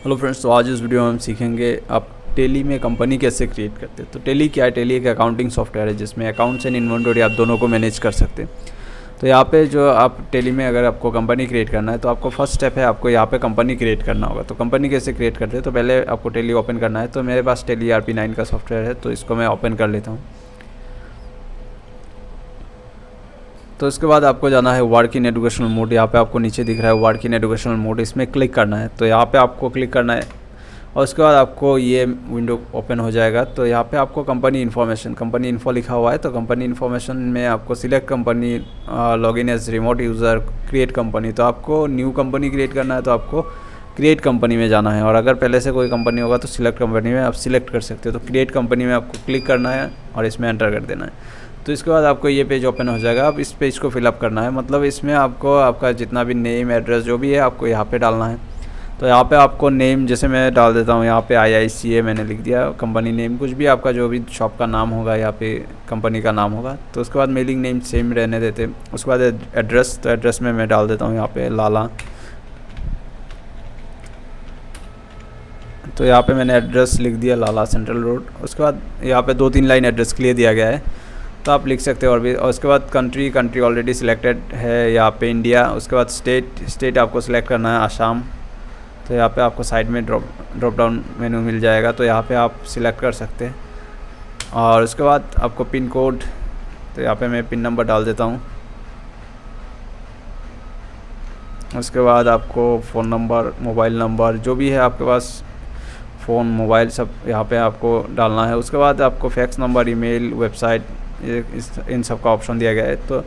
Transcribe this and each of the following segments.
Hello friends, तो आज इस वीडियो में हम सीखेंगे आप टेली में कंपनी कैसे क्रिएट करते हैं। तो टेली क्या है? टेली एक अकाउंटिंग सॉफ्टवेयर है जिसमें अकाउंट्स एंड इन्वेंटरी आप दोनों को मैनेज कर सकते हैं। तो यहाँ पे जो आप टेली में अगर आपको कंपनी क्रिएट करना है तो आपको फर्स्ट स्टेप है, आपको यहाँ पे कंपनी क्रिएट करना होगा। तो कंपनी कैसे क्रिएट करते हैं? तो पहले आपको टेली ओपन करना है। तो मेरे पास टेली ERP9 का सॉफ्टवेयर है, तो इसको मैं ओपन कर लेता हूँ। तो इसके बाद आपको जाना है वर्क इन एजुकेशनल मोड। यहाँ पे आपको नीचे दिख रहा है वर्क इन एजुकेशनल मोड, इसमें क्लिक करना है। तो यहाँ पे आपको क्लिक करना है और उसके बाद आपको ये विंडो ओपन हो जाएगा। तो यहाँ पे आपको कंपनी इन्फो लिखा हुआ है। तो कंपनी इन्फॉर्मेशन में आपको select company, login as remote user, create company. तो आपको न्यू कंपनी क्रिएट करना है तो आपको क्रिएट कंपनी में जाना है, और अगर पहले से कोई कंपनी होगा तो सिलेक्ट कंपनी में आप सिलेक्ट कर सकते हो। तो क्रिएट कंपनी में आपको क्लिक करना है और इसमें एंटर कर देना है। तो इसके बाद आपको ये पेज ओपन हो जाएगा। अब इस पेज को फिलअप करना है, मतलब इसमें आपको आपका जितना भी नेम, एड्रेस जो भी है आपको यहाँ पे डालना है। तो यहाँ पे आपको नेम, जैसे मैं डाल देता हूँ यहाँ पे IICA मैंने लिख दिया, कंपनी नेम, कुछ भी आपका जो भी शॉप का नाम होगा यहाँ पे कंपनी का नाम होगा। तो उसके बाद मेलिंग नेम सेम रहने देते। उसके बाद एड्रेस, तो एड्रेस में मैं डाल देता हूँ यहाँ पे लाला। तो यहाँ पे मैंने एड्रेस लिख दिया लाला सेंट्रल रोड। उसके बाद यहाँ पे 2-3 लाइन एड्रेस के लिए दिया गया है, तो आप लिख सकते हो और भी। और उसके बाद कंट्री ऑलरेडी सिलेक्टेड है यहाँ पे इंडिया। उसके बाद स्टेट आपको सिलेक्ट करना है आसाम। तो यहाँ पे आपको साइड में ड्रॉप डाउन मेनू मिल जाएगा, तो यहाँ पे आप सिलेक्ट कर सकते हैं। और उसके बाद आपको पिन कोड, तो यहाँ पे मैं पिन नंबर डाल देता हूँ। उसके बाद आपको फ़ोन नंबर, मोबाइल नंबर, जो भी है आपके पास, फ़ोन, मोबाइल, सब यहाँ पे आपको डालना है। उसके बाद आपको फैक्स नंबर, ईमेल, वेबसाइट, इन सब का ऑप्शन दिया गया है, तो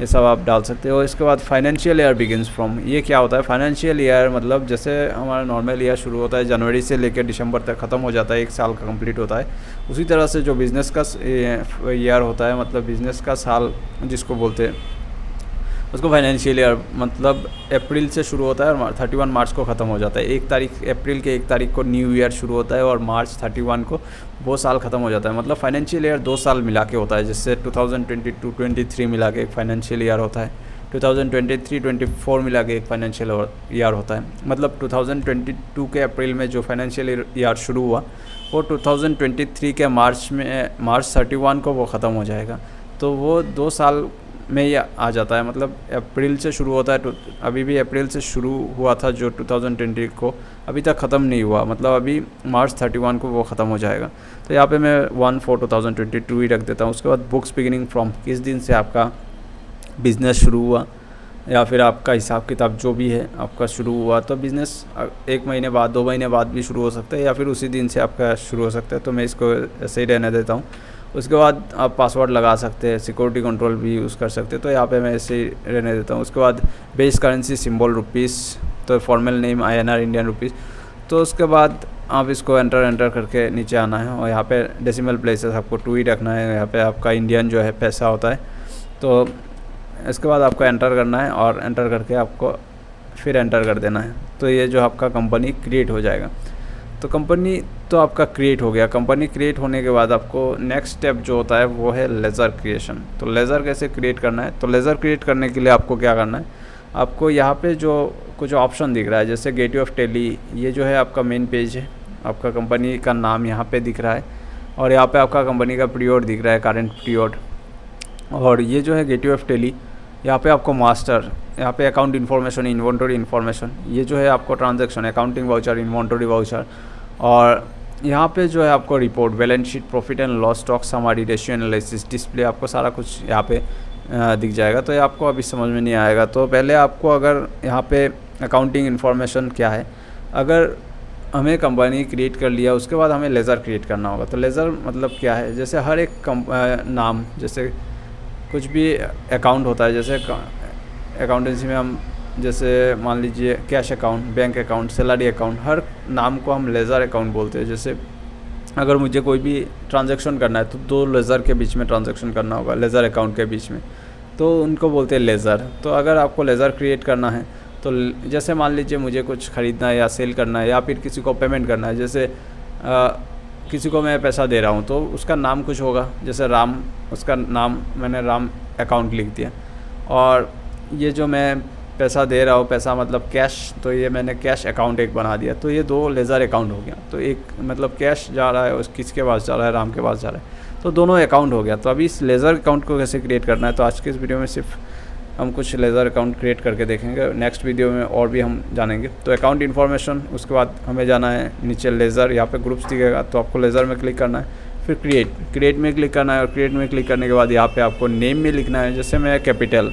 ये सब आप डाल सकते हो। इसके बाद फाइनेंशियल ईयर बिगिंस फ्रॉम, ये क्या होता है? फाइनेंशियल ईयर मतलब जैसे हमारा नॉर्मल ईयर शुरू होता है जनवरी से लेकर दिसंबर तक, ख़त्म हो जाता है, 1 साल का कंप्लीट होता है। उसी तरह से जो बिज़नेस का ईयर होता है, मतलब बिज़नेस का साल जिसको बोलते हैं, उसको फाइनेंशियल ईयर मतलब अप्रैल से शुरू होता है और 31 मार्च को ख़त्म हो जाता है। 1 तारीख, अप्रैल के 1 तारीख को न्यू ईयर शुरू होता है और मार्च 31 को वो साल ख़त्म हो जाता है। मतलब फाइनेंशियल ईयर 2 साल मिला के होता है, जिससे 2022-23 मिला के एक फाइनेंशियल ईयर होता है, 2023-24 मिला के एक फाइनेंशियल ईयर होता है। मतलब 2022 के अप्रैल में जो फाइनेंशियल ईयर शुरू हुआ वो 2023 के मार्च 31 को वो ख़त्म हो जाएगा। तो वो 2 साल में ये आ जाता है। मतलब अप्रैल से शुरू होता है, तो अभी भी अप्रैल से शुरू हुआ था जो 2020 को, अभी तक ख़त्म नहीं हुआ, मतलब अभी मार्च 31 को वो ख़त्म हो जाएगा। तो यहाँ पे मैं 1/4/2022 ही रख देता हूँ। उसके बाद बुक्स बिगिनिंग फ्रॉम, किस दिन से आपका बिज़नेस शुरू हुआ, या फिर आपका हिसाब किताब जो भी है आपका शुरू हुआ। तो बिज़नेस 1 महीने बाद, 2 महीने बाद भी शुरू हो सकता है, या फिर उसी दिन से आपका शुरू हो सकता है। तो मैं इसको ऐसे ही रहने देता हूँ। उसके बाद आप पासवर्ड लगा सकते हैं, सिक्योरिटी कंट्रोल भी यूज़ कर सकते हैं। तो यहाँ पे मैं ऐसे ही रहने देता हूँ। उसके बाद बेस करेंसी सिंबल रुपीस, तो formal name INR Indian rupees. तो उसके बाद आप इसको एंटर करके नीचे आना है, और यहाँ पे डेसिमल प्लेसेस आपको 2 ही रखना है। यहाँ पे आपका इंडियन जो है पैसा होता है। तो इसके बाद आपको एंटर करना है, और एंटर करके आपको फिर एंटर कर देना है। तो ये जो आपका कंपनी क्रिएट हो जाएगा। तो कंपनी तो आपका क्रिएट हो गया। कंपनी क्रिएट होने के बाद आपको नेक्स्ट स्टेप जो होता है वो है लेज़र क्रिएशन। तो लेज़र कैसे क्रिएट करना है? तो लेज़र क्रिएट करने के लिए आपको क्या करना है, आपको यहाँ पे जो कुछ ऑप्शन दिख रहा है, जैसे गेटवे ऑफ टेली, ये जो है आपका मेन पेज है। आपका कंपनी का नाम यहाँ पे दिख रहा है, और यहाँ पे आपका कंपनी का पीरियड दिख रहा है, करेंट पीरियड। और ये जो है गेटवे ऑफ टेली, यहाँ पे आपको मास्टर, यहाँ पे अकाउंट इन्फॉर्मेशन, इन्वेंटरी इन्फॉर्मेशन, ये जो है आपको transaction, accounting voucher, inventory voucher. और यहाँ पे जो है आपको report, balance sheet, profit and loss, stock summary, ratio analysis, display, आपको सारा कुछ यहाँ पे दिख जाएगा। तो ये आपको अभी समझ में नहीं आएगा। तो पहले आपको, अगर यहाँ पे अकाउंटिंग इन्फॉर्मेशन क्या है, अगर हमें कंपनी क्रिएट कर लिया, उसके बाद हमें लेज़र क्रिएट करना होगा। तो लेज़र मतलब क्या है? जैसे हर एक नाम, जैसे कुछ भी अकाउंट होता है, जैसे अकाउंटेंसी में हम, जैसे मान लीजिए cash account, bank account, salary account, हर नाम को हम लेज़र अकाउंट बोलते हैं। जैसे अगर मुझे कोई भी ट्रांजैक्शन करना है तो 2 लेज़र के बीच में ट्रांजैक्शन करना होगा, लेज़र अकाउंट के बीच में, तो उनको बोलते हैं लेज़र। तो अगर आपको लेज़र क्रिएट करना है, तो जैसे मान लीजिए मुझे कुछ ख़रीदना है या सेल करना है, या फिर किसी को पेमेंट करना है, जैसे किसी को मैं पैसा दे रहा हूँ, तो उसका नाम कुछ होगा, जैसे राम, उसका नाम मैंने राम अकाउंट लिख दिया। और ये जो मैं पैसा दे रहा हूँ, पैसा मतलब कैश, तो ये मैंने कैश अकाउंट एक बना दिया, तो ये 2 लेज़र अकाउंट हो गया। तो एक मतलब कैश जा रहा है, उस किसके पास जा रहा है, राम के पास जा रहा है, तो दोनों अकाउंट हो गया। तो अभी इस लेज़र अकाउंट को कैसे क्रिएट करना है, तो आज के इस वीडियो में सिर्फ हम कुछ लेज़र अकाउंट क्रिएट करके देखेंगे, नेक्स्ट वीडियो में और भी हम जानेंगे। तो अकाउंट इन्फॉर्मेशन, उसके बाद हमें जाना है नीचे लेज़र, यहाँ पे ग्रुप्स दिखेगा, तो आपको लेज़र में क्लिक करना है, फिर क्रिएट में क्लिक करना है, और क्रिएट में क्लिक करने के बाद यहाँ पे आपको नेम में लिखना है, जैसे मैं कैपिटल,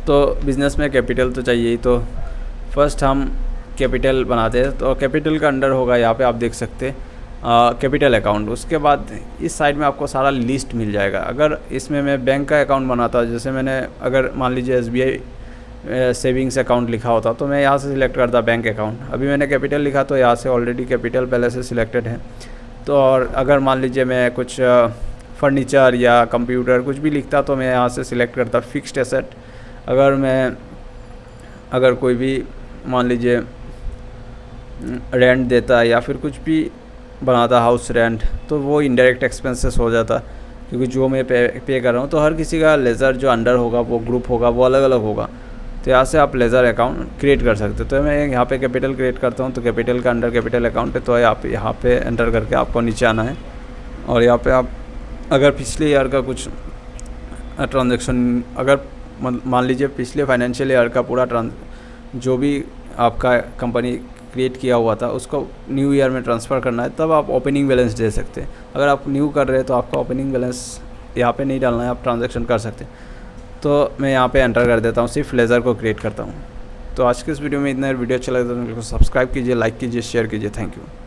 तो बिज़नेस में कैपिटल तो चाहिए ही, तो फर्स्ट हम कैपिटल बनाते हैं। तो कैपिटल का अंडर होगा, यहाँ पे आप देख सकते हैं कैपिटल अकाउंट। उसके बाद इस साइड में आपको सारा लिस्ट मिल जाएगा। अगर इसमें मैं बैंक का अकाउंट बनाता, जैसे मैंने अगर मान लीजिए SBI सेविंग्स अकाउंट लिखा होता, तो मैं यहाँ से सिलेक्ट करता बैंक अकाउंट। अभी मैंने कैपिटल लिखा, तो यहाँ से ऑलरेडी कैपिटल पहले से सिलेक्टेड है। तो और अगर मान लीजिए मैं कुछ फर्नीचर या कंप्यूटर कुछ भी लिखता, तो मैं यहाँ से सिलेक्ट करता फिक्स्ड एसेट। अगर कोई भी मान लीजिए रेंट देता है या फिर कुछ भी बनाता हाउस रेंट, तो वो इनडायरेक्ट एक्सपेंसेस हो जाता, क्योंकि जो मैं पे कर रहा हूँ। तो हर किसी का लेज़र जो अंडर होगा, वो ग्रुप होगा, वो अलग अलग होगा। तो यहाँ से आप लेज़र अकाउंट क्रिएट कर सकते हो। तो मैं यहाँ पे कैपिटल क्रिएट करता हूँ, तो कैपिटल का अंडर कैपिटल अकाउंट है, तो आप यहाँ पे एंटर करके आपको नीचे आना है, और यहाँ पे आप अगर पिछले ईयर का कुछ ट्रांजेक्शन, अगर मान लीजिए पिछले फाइनेंशियल ईयर का पूरा जो भी आपका कंपनी क्रिएट किया हुआ था, उसको न्यू ईयर में ट्रांसफ़र करना है, तब आप ओपनिंग बैलेंस दे सकते हैं। अगर आप न्यू कर रहे हैं, तो आपका ओपनिंग बैलेंस यहाँ पे नहीं डालना है, आप ट्रांजैक्शन कर सकते हैं। तो मैं यहाँ पे एंटर कर देता हूँ, सिर्फ लेज़र को क्रिएट करता हूँ। तो आज के इस वीडियो में इतना। वीडियो अच्छा लगे तो सब्सक्राइब कीजिए, लाइक कीजिए, शेयर कीजिए। Thank you.